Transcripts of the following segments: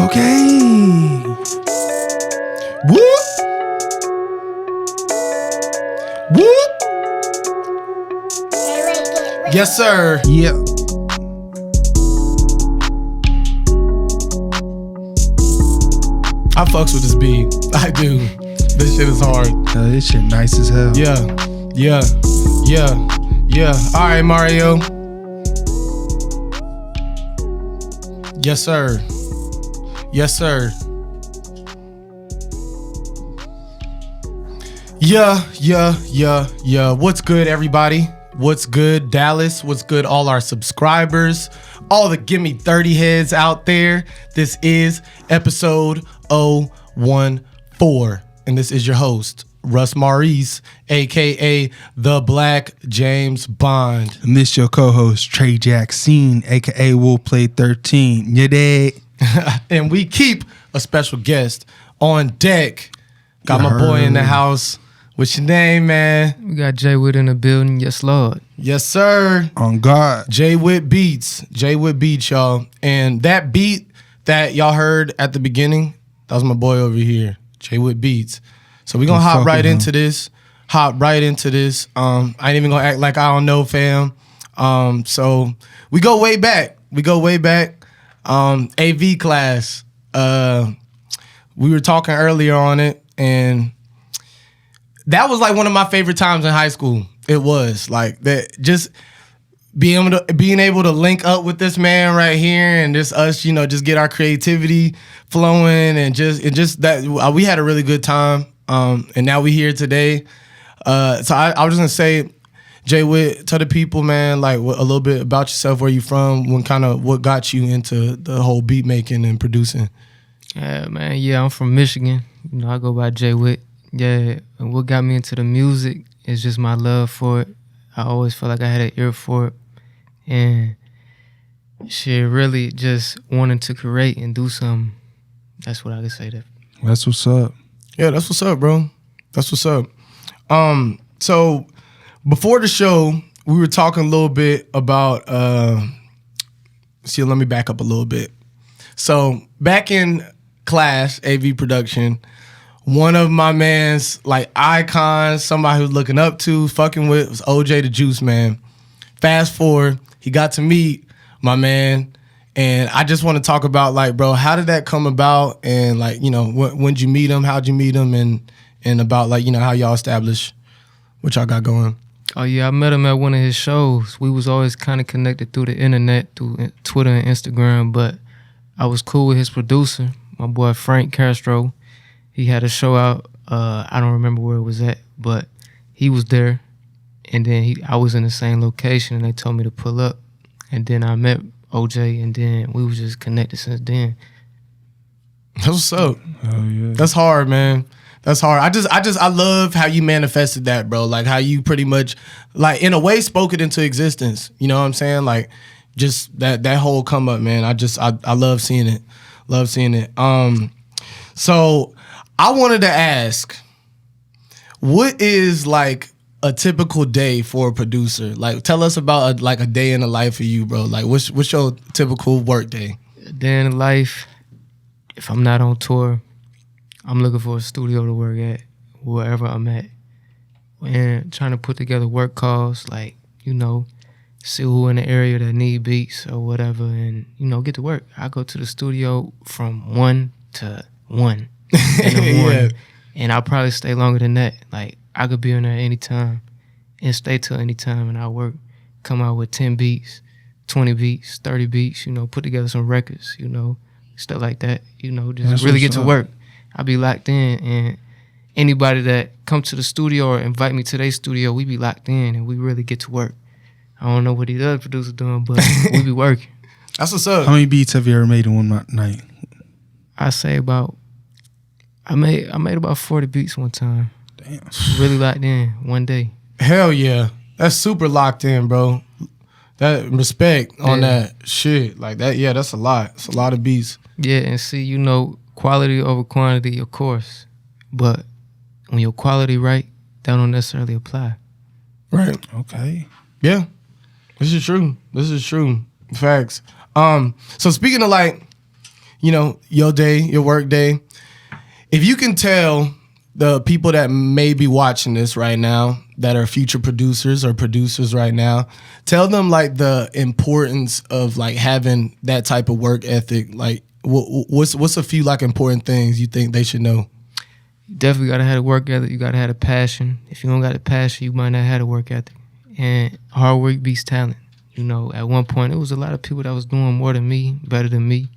Okay. Whoop. Whoop. Yes, sir. Yeah. I fucks with this beat. I do. This shit is hard. This shit nice as hell. Yeah. Yeah. Yeah. Yeah. All right, Mario. Yes, sir. Yes, sir. Yeah. What's good, everybody? What's good, Dallas? What's good, all our subscribers? All the GIMME30 heads out there. This is episode 014. And this is your host, Russ Maurice, a.k.a. The Black James Bond. And this your co-host, Trey Jackson, a.k.a. We'll Play 13. You dig? And we keep a special guest on deck. Got my boy in the house. What's your name, man? We got Jay Whitt in the building. Yes, Lord. Yes, sir. On God. Jay Whitt Beats. Jay Whitt Beats, y'all. And that beat that y'all heard at the beginning, that was my boy over here, Jay Whitt Beats. So we gonna hop right into this. I ain't even gonna act like I don't know, fam. So we go way back. AV class. We were talking earlier on it, and that was like one of my favorite times in high school. It was like that, just being able to link up with this man right here, and just us, just get our creativity flowing, and just that we had a really good time. And now we here today. So I was just gonna say, Jay Whitt, tell the people, man, like a little bit about yourself, where you from, what got you into the whole beat making and producing. Yeah, man. Yeah, I'm from Michigan. I go by Jay Whitt. Yeah, and what got me into the music is just my love for it. I always felt like I had an ear for it, and shit, really just wanting to create and do something. That's what I could say. That's what's up. Yeah, that's what's up, bro. That's what's up. So before the show, we were talking a little bit about. Let me back up a little bit. So back in class, AV production, one of my man's like icons, somebody who's looking up to, fucking with, was OJ the Juiceman. Fast forward, he got to meet my man, and I just want to talk about, like, bro, how did that come about, and like, when'd you meet him, how'd you meet him, and about, like, how y'all established what y'all got going. Oh yeah, I met him at one of his shows. We was always kind of connected through the internet, through Twitter and Instagram, but I was cool with his producer, my boy Frank Castro. He had a show out, I don't remember where it was at, but he was there, and then I was in the same location, and they told me to pull up, and then I met OJ, and then we was just connected since then. That's what's up. Oh yeah. That's hard, man. That's hard. I love how you manifested that, bro. Like how you pretty much, like, in a way, spoke it into existence. You know what I'm saying? Like, just that whole come up, man. I love seeing it. Love seeing it. So I wanted to ask, what is like a typical day for a producer? Like, tell us about a day in the life of you, bro. Like, what's your typical work day? A day in the life, if I'm not on tour, I'm looking for a studio to work at, wherever I'm at, and trying to put together work calls, like, see who in the area that need beats or whatever, and, get to work. I go to the studio from 1 to 1 in the morning, and I'll probably stay longer than that. Like, I could be in there anytime and stay till any time, and I work, come out with 10 beats, 20 beats, 30 beats, put together some records, stuff like that, just That's really get what's to up. work. I be locked in, and anybody that come to the studio or invite me to their studio, we be locked in, and we really get to work. I don't know what these other producers doing, but we be working. That's what's up. How many beats have you ever made in one night? I say I made about 40 beats one time. Damn. Really locked in one day. Hell yeah. That's super locked in, bro. That respect on that shit. Like that, yeah, that's a lot. It's a lot of beats. Yeah, and see, quality over quantity, of course. But when your quality right, that don't necessarily apply. Right. Okay. Yeah. This is true. Facts. So speaking of, like, you know, your day, your work day. If you can tell the people that may be watching this right now that are future producers or producers right now, tell them like the importance of like having that type of work ethic. Like what's a few like important things you think they should know? You definitely gotta have a work ethic. You gotta have a passion. If you don't got a passion, you might not have a work ethic. And hard work beats talent. You know, at one point it was a lot of people that was doing more than me, better than me,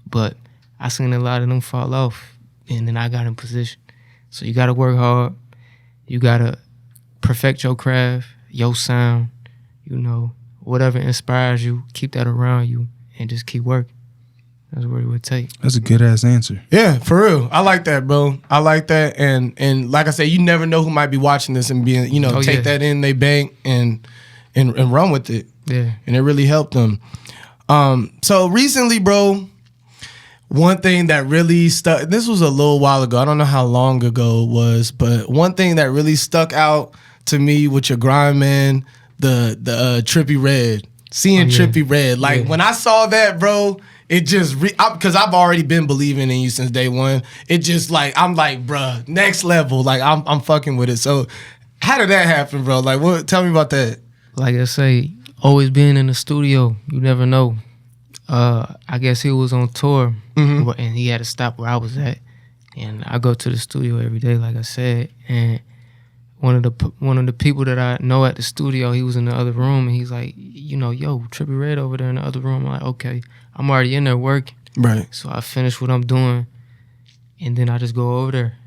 but I seen a lot of them fall off, and then I got in position. So you gotta work hard. You gotta perfect your craft, your sound. You know, whatever inspires you, keep that around you, and just keep working. That's what it would take. That's a good ass answer. Yeah, for real. I like that, bro. I like that. And like I said, you never know who might be watching this and being, you know, take that in they bank and run with it. Yeah. And it really helped them. So recently, bro, one thing that really stuck, this was a little while ago. I don't know how long ago it was, but one thing that really stuck out to me with your grind, man, the Trippie Red. Seeing Trippie Red. Like when I saw that, bro, it just, because I've already been believing in you since day one. It just like, I'm like, bruh, next level. Like I'm fucking with it. So how did that happen, bro? Like what? Tell me about that. Like I say, always being in the studio, you never know. I guess he was on tour, and he had to stop where I was at. And I go to the studio every day, like I said. And one of the people that I know at the studio, he was in the other room, and he's like, you know, yo, Trippie Red over there in the other room. I'm like, okay, I'm already in there working. Right. So I finish what I'm doing, and then I just go over there,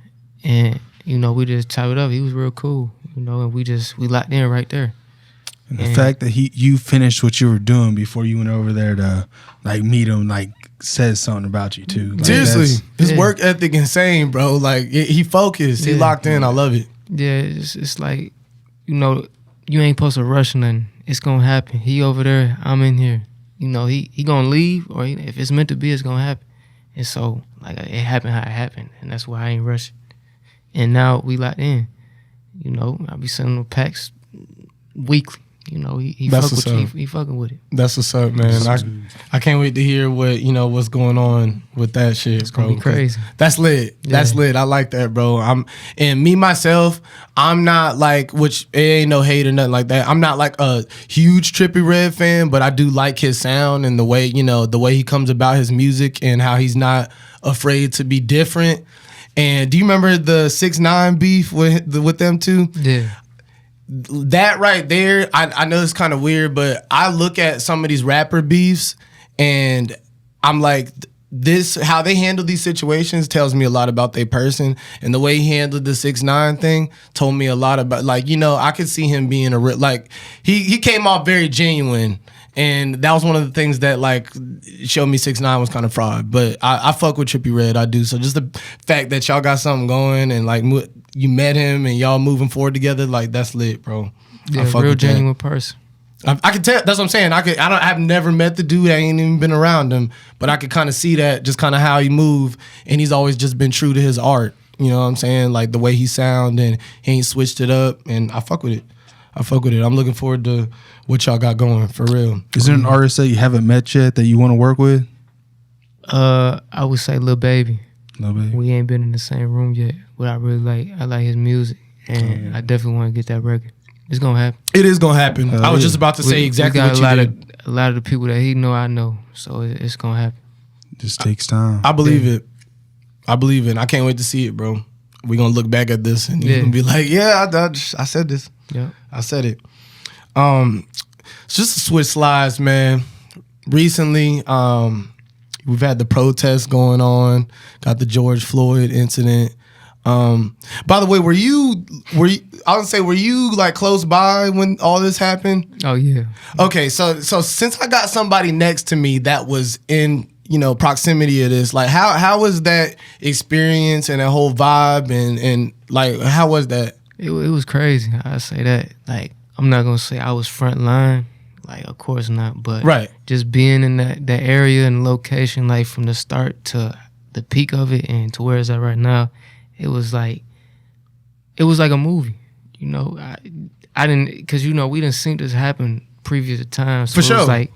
and you know, we just chop it up. He was real cool, you know, and we locked in right there. And the fact that you finished what you were doing before you went over there to like meet him, like says something about you too. Like, seriously, his work ethic insane, bro. Like he focused, he locked in. I love it. Yeah, it's like, you know, you ain't supposed to rush nothing. It's gonna happen. He over there, I'm in here. You know, he gonna leave, or if it's meant to be, it's gonna happen. And so, like, it happened how it happened, and that's why I ain't rushing. And now we locked in. You know, I be sending him packs weekly. You know, he fucking with it. That's what's up, man. I can't wait to hear what's going on with that shit. It's gonna be crazy. That's lit. Yeah. That's lit. I like that, bro. And me myself, I'm not like, which it ain't no hate or nothing like that. I'm not like a huge Trippie Red fan, but I do like his sound and the way he comes about his music and how he's not afraid to be different. And do you remember the 6ix9ine beef with them too? Yeah. That right there, I know it's kind of weird, but I look at some of these rapper beefs and I'm like, this, how they handle these situations tells me a lot about their person. And the way he handled the 6ix9ine thing told me a lot about, like, you know, I could see him being like, he came off very genuine. And that was one of the things that like showed me 6ix9ine was kind of fraud. But I fuck with Trippie Red, I do. So just the fact that y'all got something going and like you met him and y'all moving forward together, like that's lit, bro. Yeah, real genuine person. I can tell. That's what I'm saying. I've never met the dude. I ain't even been around him, but I could kind of see that, just kind of how he move, and he's always just been true to his art. You know what I'm saying? Like the way he sound, and he ain't switched it up, and I fuck with it. I'm looking forward to what y'all got going, for real. Is there an artist that you haven't met yet that you want to work with? I would say Lil Baby. Lil Baby. We ain't been in the same room yet, but I like his music, and I definitely want to get that record. It's gonna happen. It is gonna happen. I was just about to say exactly what you did. A lot of the people that he know, I know, so it's gonna happen. Just takes time. I believe it. I believe it. I can't wait to see it, bro. We gonna look back at this and you're gonna be like, yeah, I said this. Yeah, I said it. Just to switch slides, man. Recently, we've had the protests going on. Got the George Floyd incident. By the way, were you like close by when all this happened? Oh yeah. Okay, so since I got somebody next to me that was in, you know, proximity of this, like how was that experience and that whole vibe and like how was that? It was crazy. I say that. Like, I'm not gonna say I was front line. Like, of course not. But right. Just being in that area and location, like from the start to the peak of it and to where it's at right now, it was like a movie. You know, I didn't, because you know we didn't see this happen previous times. So for sure. It was like,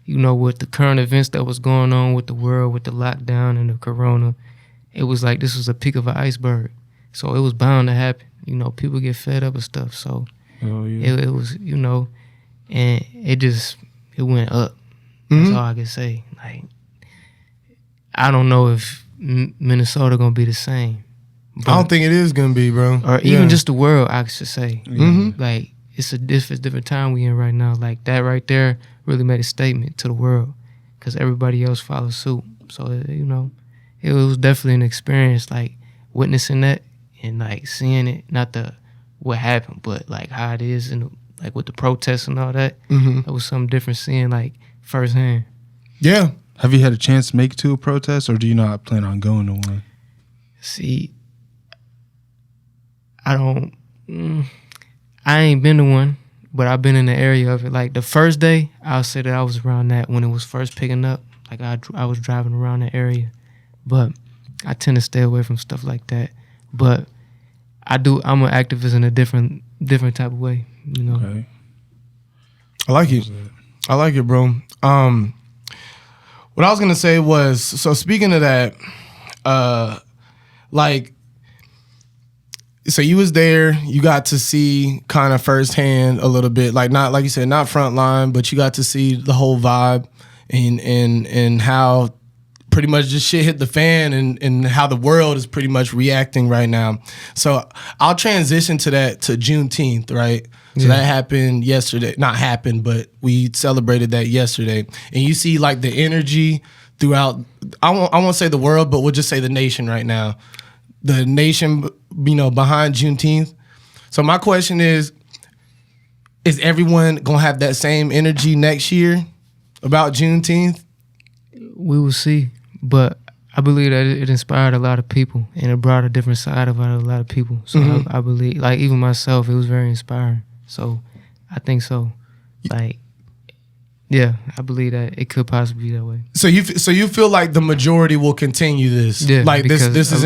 you know, with the current events that was going on with the world, with the lockdown and the corona, it was like this was a peak of an iceberg. So it was bound to happen. You know, people get fed up with stuff. So it was, you know, and it went up. That's all I can say. Like, I don't know if Minnesota gonna be the same. I don't think it is gonna be, bro. Or even just the world, I should say. Like, it's a different time we in right now. Like, that right there really made a statement to the world because everybody else followed suit. So, you know, it was definitely an experience, like, witnessing that and, like, seeing it, not what happened, but, like, how it is and, like, with the protests and all that. It was something different seeing, like, firsthand. Yeah. Have you had a chance to make it to a protest, or do you not plan on going to one? See, I ain't been to one, but I've been in the area of it. Like, the first day, I'll say that I was around that when it was first picking up. Like, I was driving around the area. But I tend to stay away from stuff like that. But I'm an activist in a different type of way, you know. Okay. I like it. I like it, bro. What I was gonna say was, so speaking of that, like, so you was there, you got to see kind of firsthand a little bit, like, not like you said, not front line, but you got to see the whole vibe and how pretty much just shit hit the fan and how the world is pretty much reacting right now. So I'll transition to that, to Juneteenth, right? So that happened yesterday. Not happened, but we celebrated that yesterday. And you see, like, the energy throughout, I won't say the world, but we'll just say the nation right now. The nation, you know, behind Juneteenth. So my question is everyone going to have that same energy next year about Juneteenth? We will see. But I believe that it inspired a lot of people and it brought a different side of a lot of people. So I believe, like, even myself, it was very inspiring. So I think so. Like, yeah, I believe that it could possibly be that way. So you feel like the majority will continue this? Yeah, like this is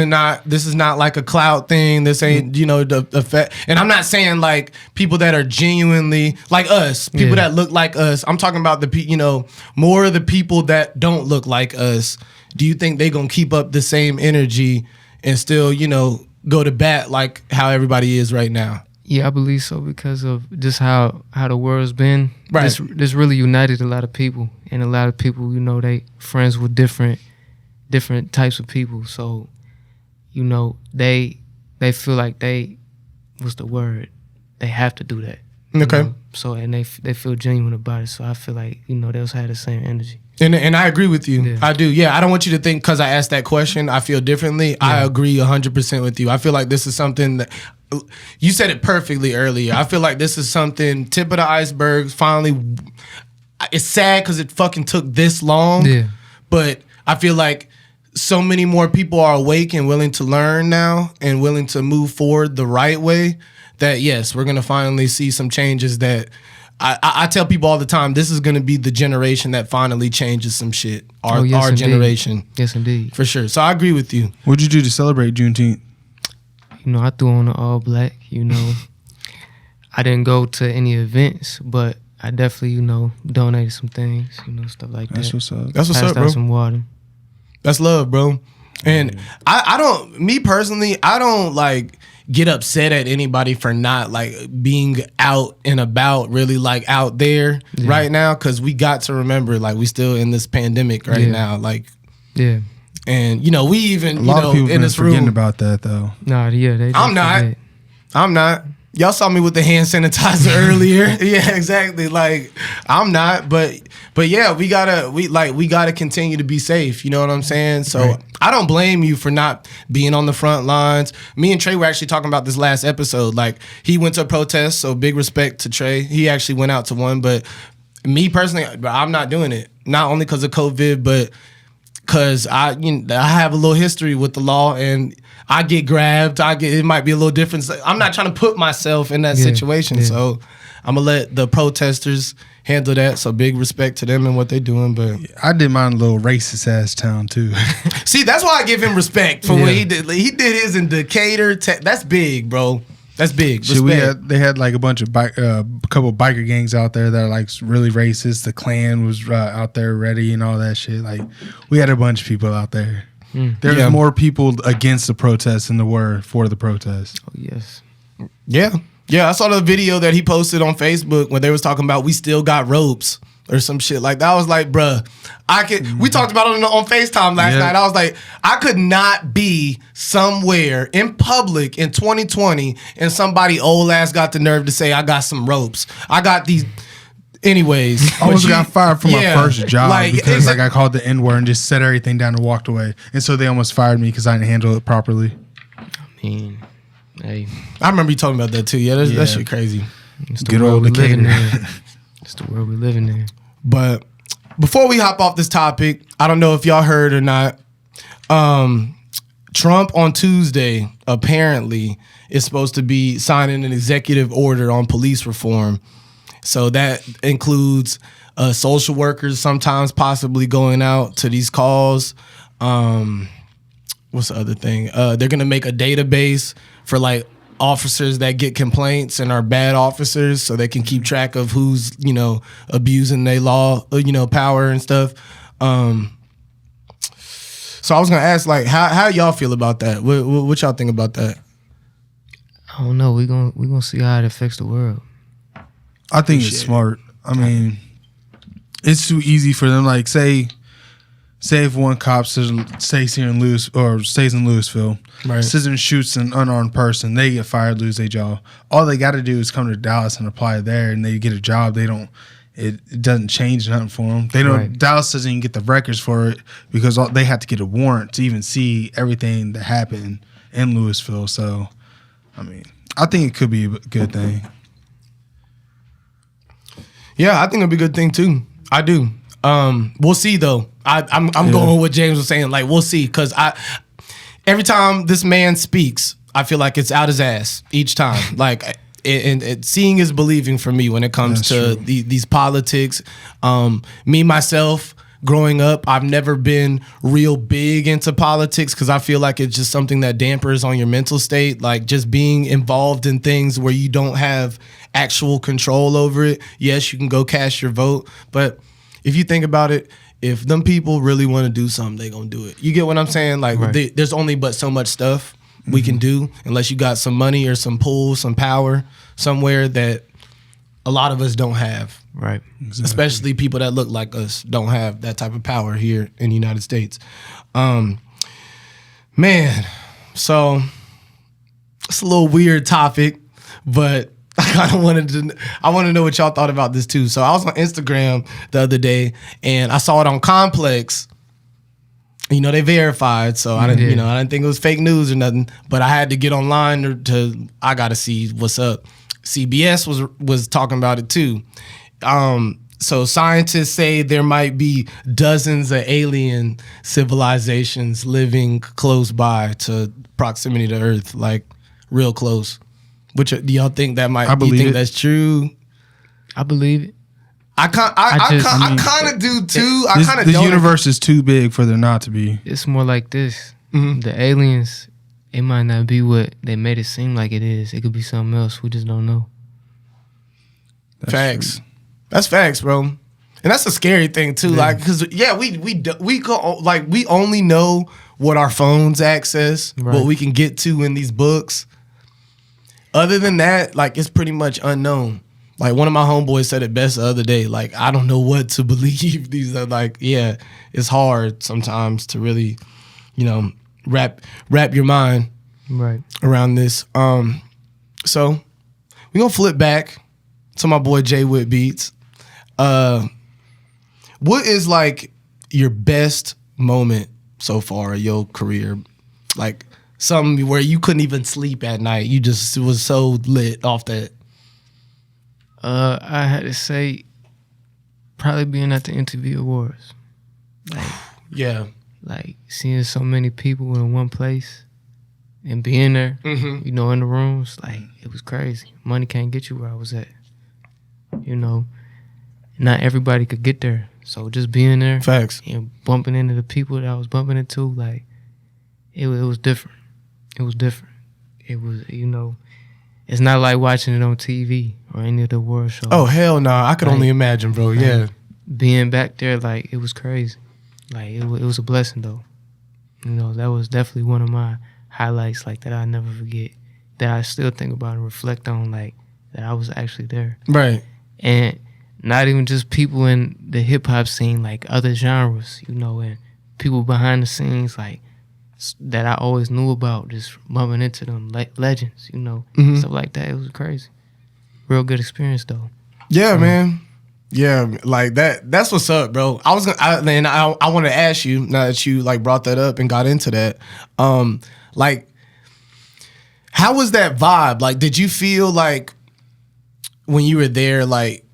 not like a cloud thing. This ain't, you know, the effect. And I'm not saying like people that are genuinely like us, people that look like us. I'm talking about more of the people that don't look like us. Do you think they gonna keep up the same energy and still, you know, go to bat like how everybody is right now? Yeah, I believe so because of just how the world's been. Right. This really united a lot of people, and a lot of people, you know, they friends with different types of people. So, you know, they feel like they have to do that. Okay. Know? So and they feel genuine about it. So I feel like, you know, they'll have the same energy. And I agree with you. Yeah. I do. Yeah, I don't want you to think because I asked that question, I feel differently. Yeah. I agree 100% with you. I feel like this is something that you said it perfectly earlier. I feel like this is something, tip of the iceberg, finally. It's sad because it fucking took this long. Yeah. But I feel like so many more people are awake and willing to learn now and willing to move forward the right way that, yes, we're going to finally see some changes that I tell people all the time, this is going to be the generation that finally changes some shit. Our generation. Yes, indeed. For sure. So I agree with you. What'd you do to celebrate Juneteenth? You know, I threw on the all black, you know. I didn't go to any events, but I definitely, you know, donated some things, you know, stuff like that. That's what's up. That's what's up, bro. Passed out some water. That's love, bro. And I don't, me personally, I don't like get upset at anybody for not like being out and about, really like out there right now, because we got to remember, like, we still in this pandemic right now, like, and you know, we even, a lot of people in this room forgetting about that though. Nah, yeah, they I'm not. Y'all saw me with the hand sanitizer earlier. Yeah, exactly. Like, I'm not, but yeah, we gotta continue to be safe. You know what I'm saying? So I don't blame you for not being on the front lines. Me and Trey were actually talking about this last episode. Like, he went to a protest, so big respect to Trey. He actually went out to one, but me personally, I'm not doing it. Not only because of COVID, but because I have a little history with the law and I get grabbed. It might be a little different. I'm not trying to put myself in that situation. So I'm gonna let the protesters handle that. So big respect to them and what they're doing. But I did mine in a little racist ass town too. See, that's why I give him respect for what he did. He did his in Decatur. That's big, bro. That's big. Shit, they had like a bunch of couple biker gangs out there that are like really racist. The Klan was out there ready and all that shit. Like we had a bunch of people out there. There was more people against the protest than there were for the protest. Oh, yes. Yeah. I saw the video that he posted on Facebook when they was talking about we still got ropes or some shit like that. I was like, bruh, we talked about it on FaceTime last night. I was like, I could not be somewhere in public in 2020 and somebody old ass got the nerve to say I got some ropes. I got these. Anyways, I almost got fired from my first job because I called the N-word and just set everything down and walked away. And so they almost fired me because I didn't handle it properly. I mean, hey. I remember you talking about that too. Yeah, that shit crazy. It's the world we living in. It's the world we living in. But before we hop off this topic, I don't know if y'all heard or not. Trump on Tuesday apparently is supposed to be signing an executive order on police reform. So that includes social workers sometimes possibly going out to these calls. What's the other thing? They're going to make a database for like officers that get complaints and are bad officers so they can keep track of who's, abusing their law, power and stuff. So I was going to ask, like, how y'all feel about that? What y'all think about that? I don't know. We're gonna see how it affects the world. I think it's smart. I mean, it's too easy for them. Like, say if one cop stays in Louisville, sits and shoots an unarmed person, they get fired, lose their job. All they got to do is come to Dallas and apply there, and they get a job. It doesn't change nothing for them. They don't. Right. Dallas doesn't even get the records for it because they have to get a warrant to even see everything that happened in Louisville. So, I mean, I think it could be a good thing. Yeah, I think it'll be a good thing too. I do. We'll see though. I'm going with what James was saying. Like, we'll see, because every time this man speaks, I feel like it's out his ass each time. Like, seeing is believing for me when it comes to these politics. Me myself, growing up, I've never been real big into politics because I feel like it's just something that dampers on your mental state. Like, just being involved in things where you don't have actual control over it. Yes, you can go cast your vote, but if you think about it, if them people really want to do something, they gonna do it. You get what I'm saying? Like, there's only but so much stuff we can do unless you got some money or some pull, some power somewhere that a lot of us don't have. Right. Exactly. Especially people that look like us don't have that type of power here in the United States. Man, so it's a little weird topic, but I want to know what y'all thought about this too. So I was on Instagram the other day and I saw it on Complex. They verified, so I didn't think it was fake news or nothing. But I had to get online I got to see what's up. CBS was talking about it too. So scientists say there might be dozens of alien civilizations living close by to proximity to Earth, like real close. Which do y'all think that might? Do you think that's true? I believe it. I kind of do too. I kind of. The universe is too big for there not to be. It's more like this. The aliens, it might not be what they made it seem like it is. It could be something else. We just don't know. That's facts. True. That's facts, bro. And that's a scary thing too. Like, because we only know what our phones access, what we can get to in these books. Other than that, like, it's pretty much unknown. Like, one of my homeboys said it best the other day. Like, I don't know what to believe. These are like, it's hard sometimes to really, wrap your mind around this. So we're gonna flip back to my boy Jay Whitt Beats. What is like your best moment so far of your career? Like, something where you couldn't even sleep at night. You just was so lit off that. I had to say, probably being at the MTV Awards. Like, like seeing so many people in one place and being there, in the rooms, like, it was crazy. Money can't get you where I was at. Not everybody could get there. So just being there, facts, and bumping into the people that I was bumping into, like, it was different. It was different. It was, it's not like watching it on TV or any of the award shows. Oh hell no! I could only imagine, bro. Yeah, being back there, like it was crazy. Like it was a blessing though. You know, that was definitely one of my highlights, like that I never forget. That I still think about and reflect on, like that I was actually there. Right. And not even just people in the hip hop scene, like other genres, you know, and people behind the scenes, like that I always knew about, just bumping into them, like legends, you know, stuff like that. It was crazy. Real good experience though. Yeah, man. Yeah, like that's what's up, bro. I want to ask you, now that you like brought that up and got into that, like how was that vibe? Like, did you feel like when you were there, like,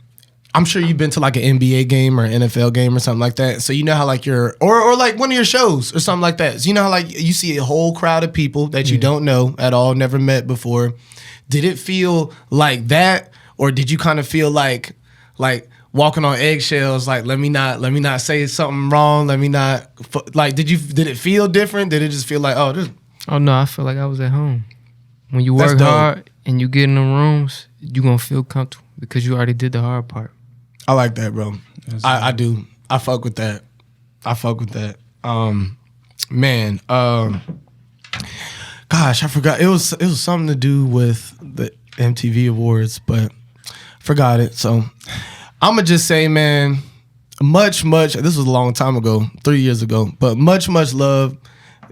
I'm sure you've been to like an NBA game or an NFL game or something like that. So you know how like or like one of your shows or something like that. So you know how like you see a whole crowd of people that you don't know at all, never met before. Did it feel like that, or did you kind of feel like walking on eggshells? Like let me not say something wrong. Let me not like. Did it feel different? Did it just feel like Oh no, I feel like I was at home. When you work hard and you get in the rooms, you gonna feel comfortable because you already did the hard part. I like that, bro. I do. I fuck with that. Man. Gosh, I forgot. It was something to do with the MTV Awards, but forgot it. So I'ma just say, man, much. This was a long time ago, 3 years ago, but much love.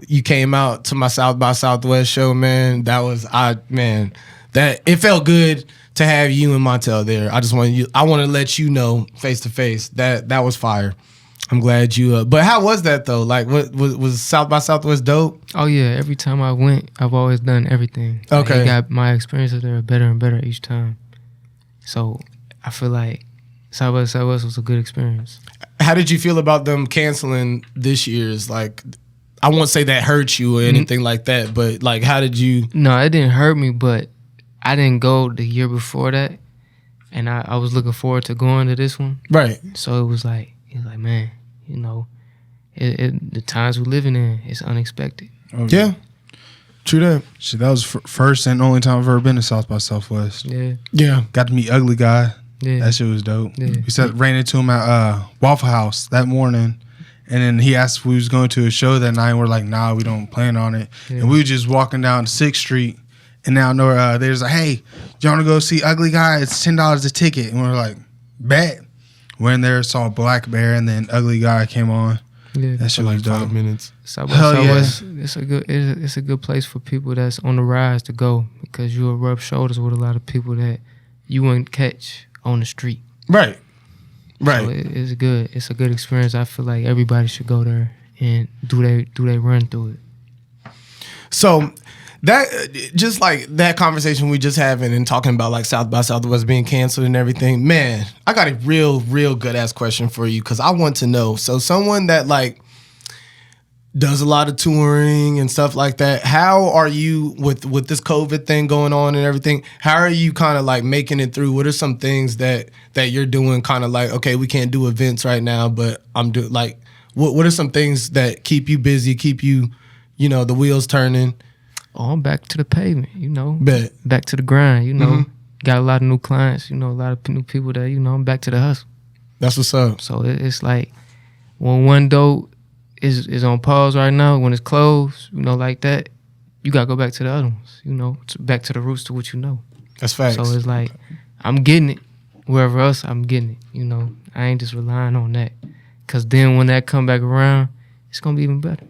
You came out to my South by Southwest show, man. That was that it felt good to have you and Montel there. I want to let you know face to face that was fire. I'm glad you. But how was that though? Like, what was South by Southwest dope? Oh yeah, every time I went, I've always done everything. Okay, it got my experiences there better and better each time. So I feel like South by Southwest was a good experience. How did you feel about them canceling this year's? Like, I won't say that hurt you or anything like that, but like, how did you? No, it didn't hurt me, but I didn't go the year before that, and I was looking forward to going to this one. Right. So it was like, man, you know, the times we're living in, it's unexpected. Oh, yeah. True that. Shit, that was first and only time I've ever been to South by Southwest. Yeah. Got to meet Ugly Guy. Yeah. That shit was dope. Yeah. We ran into him at Waffle House that morning. And then he asked if we was going to a show that night. And we're like, nah, we don't plan on it. Yeah. And we were just walking down 6th Street. And now there's like, hey, you want to go see Ugly Guy? It's $10 a ticket. And we're like, bet. Went there, saw Black Bear, and then Ugly Guy came on. Yeah. That shit was dope. 5 minutes. South by Southwest, it's a good place for people that's on the rise to go, because you'll rub shoulders with a lot of people that you wouldn't catch on the street. Right. So it's good. It's a good experience. I feel like everybody should go there and do they run through it. So that just like that conversation we just having and talking about like South by Southwest being canceled and everything, man, I got a real good ass question for you, because I want to know. So someone that like does a lot of touring and stuff like that, how are you with this COVID thing going on and everything? How are you kind of like making it through? What are some things that you're doing, kind of like, okay, we can't do events right now, but I'm doing like, what are some things that keep you busy, keep you, the wheels turning? Oh, I'm back to the pavement, Bet. Back to the grind, Got a lot of new clients, a lot of new people that, I'm back to the hustle. That's what's up. So it's like when one door is on pause right now, when it's closed, like that, you got to go back to the other ones, back to the roots, to what you know. That's facts. So it's like, I'm getting it. Wherever else, I'm getting it, I ain't just relying on that. Because then when that come back around, it's going to be even better,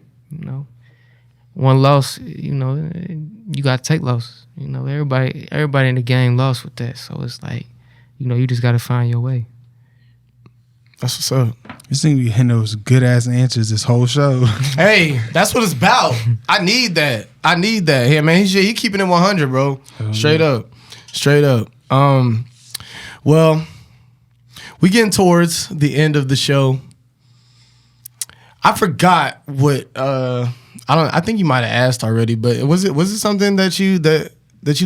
One loss, you got to take losses. Everybody in the game lost with that. So it's like, you just got to find your way. That's what's up. This thing be hitting those good ass answers this whole show. Hey, that's what it's about. I need that. Hey man, he keeping it 100, bro. Straight up. Well, we getting towards the end of the show. I forgot what I think you might have asked already, but was it something that you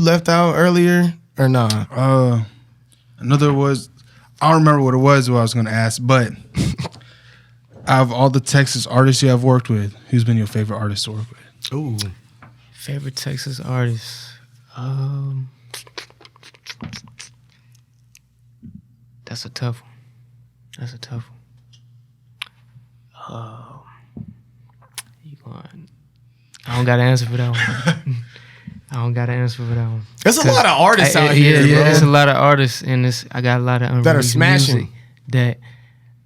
left out earlier or not? Another was, I don't remember what it was I was going to ask, but out of all the Texas artists you have worked with, who's been your favorite artist to work with? Ooh. Favorite Texas artist? That's a tough one. That's a tough one. I don't got an answer for that one. I don't got an answer for that one. There's a lot of artists out here, bro. There's a lot of artists, and I got a lot of that are smashing music that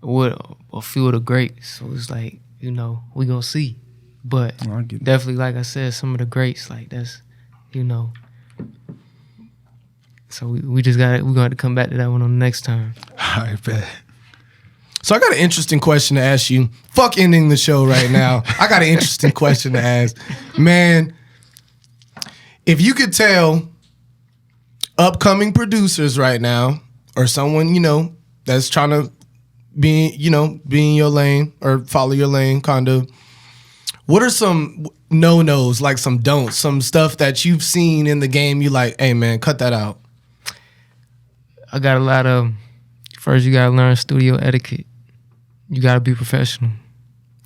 would a few of the greats. So it's like, you know, we gonna see. But definitely, like I said, some of the greats, like that's, you know. So we just we're gonna have to come back to that one on the next time. All right, bet. So I got an interesting question to ask you. Fuck ending the show right now. I got an interesting question to ask. Man, if you could tell upcoming producers right now, or someone, you know, that's trying to be in your lane or follow your lane, kind of, what are some no-nos, like some don'ts, some stuff that you've seen in the game you like, hey man, cut that out? I got a lot of, first you gotta learn studio etiquette. You gotta be professional.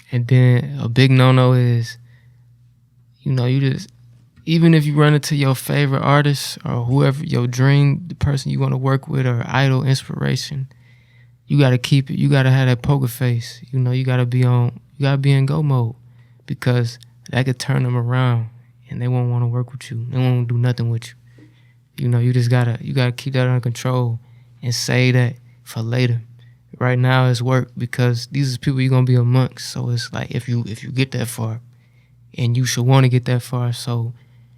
And then a big no-no is, you know, you just, even if you run into your favorite artist or whoever, your dream, the person you wanna work with or idol, inspiration, you gotta keep it, you gotta have that poker face. You know, you gotta be in go mode, because that could turn them around and they won't wanna work with you. They won't do nothing with you. You know, you gotta keep that under control and say that for later. Right now it's work, because these are people you're gonna be amongst. So it's like if you get that far, and you should want to get that far, so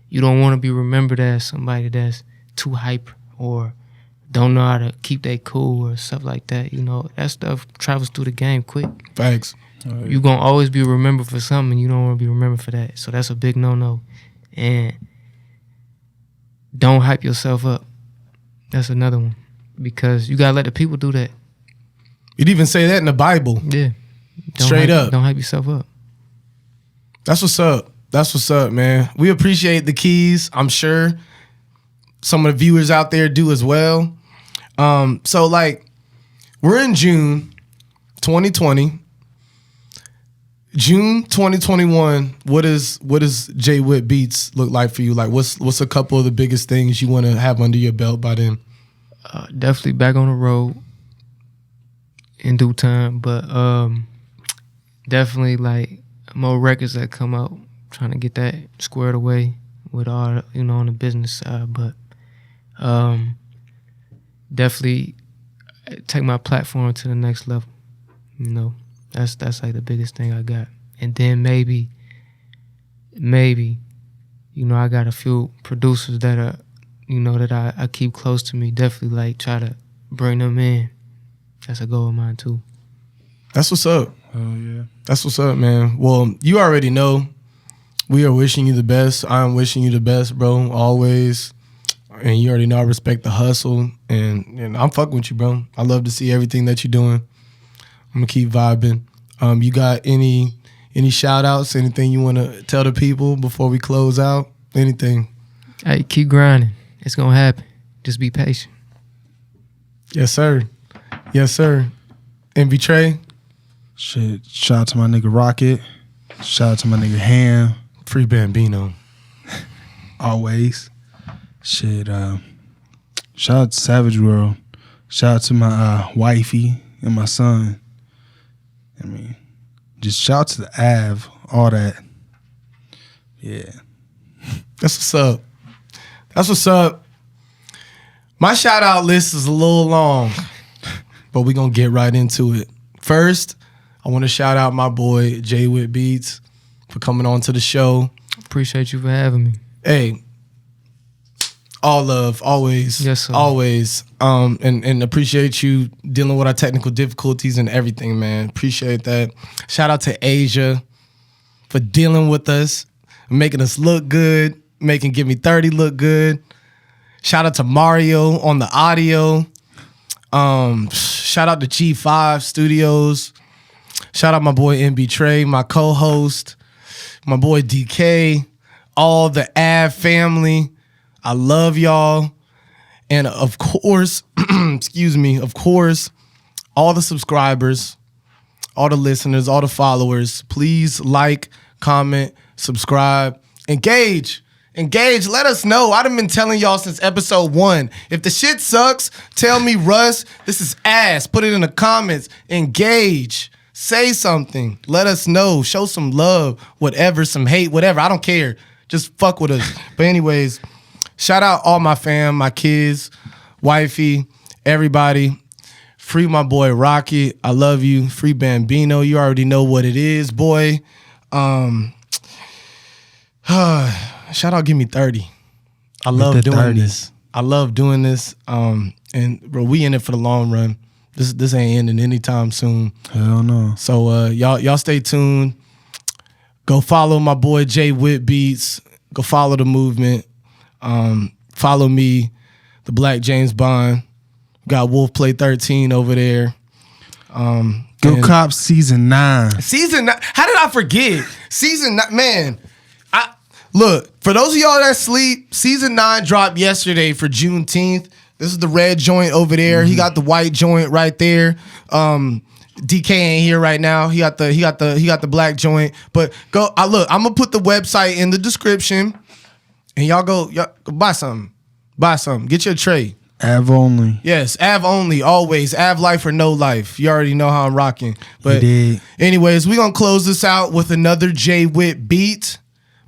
you don't want to be remembered as somebody that's too hyper or don't know how to keep that cool or stuff like that. You know, that stuff travels through the game quick. Thanks. You're gonna always be remembered for something, and you don't want to be remembered for that. So that's a big no-no. And don't hype yourself up. That's another one, because you gotta let the people do that. You'd even say that in the Bible. Yeah. Straight up. Don't hype yourself up. That's what's up. That's what's up, man. We appreciate the keys. I'm sure some of the viewers out there do as well. So like, we're in June 2020. June 2021, what does Jay Whitt Beats look like for you? Like, what's a couple of the biggest things you want to have under your belt by then? Definitely back on the road in due time, but definitely like more records that come out, trying to get that squared away with all, you know, on the business side. But definitely take my platform to the next level. You know, that's like the biggest thing I got. And then maybe, you know, I got a few producers that are, you know, that I keep close to me. Definitely like try to bring them in. That's a goal of mine too. That's what's up. Oh yeah. That's what's up, man. Well, you already know we are wishing you the best. I am wishing you the best, bro, always. And you already know I respect the hustle, and I'm fucking with you, bro. I love to see everything that you're doing. I'm gonna keep vibing. You got any shout outs, anything you wanna tell the people before we close out? Anything? Hey, keep grinding. It's gonna happen. Just be patient. Yes, sir. Yes, sir. And Betray. Shit. Shout out to my nigga Rocket. Shout out to my nigga Ham. Free Bambino. Always. Shit. Shout out to Savage World. Shout out to my wifey and my son. I mean, just shout out to the Av. All that. Yeah. That's what's up. That's what's up. My shout out list is a little long, but we're going to get right into it. First, I want to shout out my boy, Jay Whitt Beats, for coming on to the show. Appreciate you for having me. Hey, all love, always. Yes, sir. Always. And appreciate you dealing with our technical difficulties and everything, man. Appreciate that. Shout out to Ajia for dealing with us, making us look good, making GIMME30 look good. Shout out to Mario on the audio. Shout out to G5 Studios. Shout out my boy MB Trey, my co-host, my boy DK, all the Av family. I love y'all. And of course, excuse me, of course, all the subscribers, all the listeners, all the followers, please like, comment, subscribe, engage Engage. Let us know. I done been telling y'all since episode 1. If the shit sucks, tell me, Russ, this is ass. Put it in the comments. Engage. Say something. Let us know. Show some love. Whatever. Some hate. Whatever. I don't care. Just fuck with us. But anyways, shout out all my fam, my kids, wifey, everybody. Free my boy Rocky. I love you. Free Bambino. You already know what it is, boy. Shout out GIMME30. I love doing this. I love doing this. And bro, we in it for the long run. This ain't ending anytime soon. Hell no. So y'all stay tuned. Go follow my boy Jay Whitt Beats. Go follow the movement. Follow me, the Black James Bond. Got Wolf Play 13 over there. Go Cops season 9. Season 9. How did I forget? Season 9. Man, look, for those of y'all that sleep, season 9 dropped yesterday for Juneteenth. This is the red joint over there. He got the white joint right there. DK ain't here right now. He got the black joint. But go. Look, I'm gonna put the website in the description, and y'all go buy something. Buy something. Get your tray. Av only. Yes, Av only, always. Av life or no life. You already know how I'm rocking. But anyways, we're going to close this out with another Jay Whitt beat.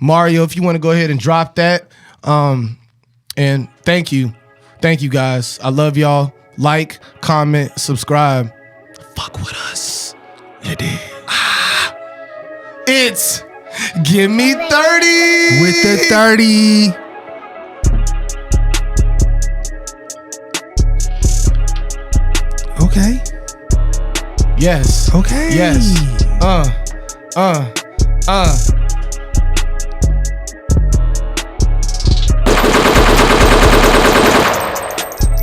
Mario, if you want to go ahead and drop that. And thank you. Thank you, guys. I love y'all. Like, comment, subscribe. Fuck with us. You did. It's GIMME30. With the 30. Okay. Yes. Okay. Yes.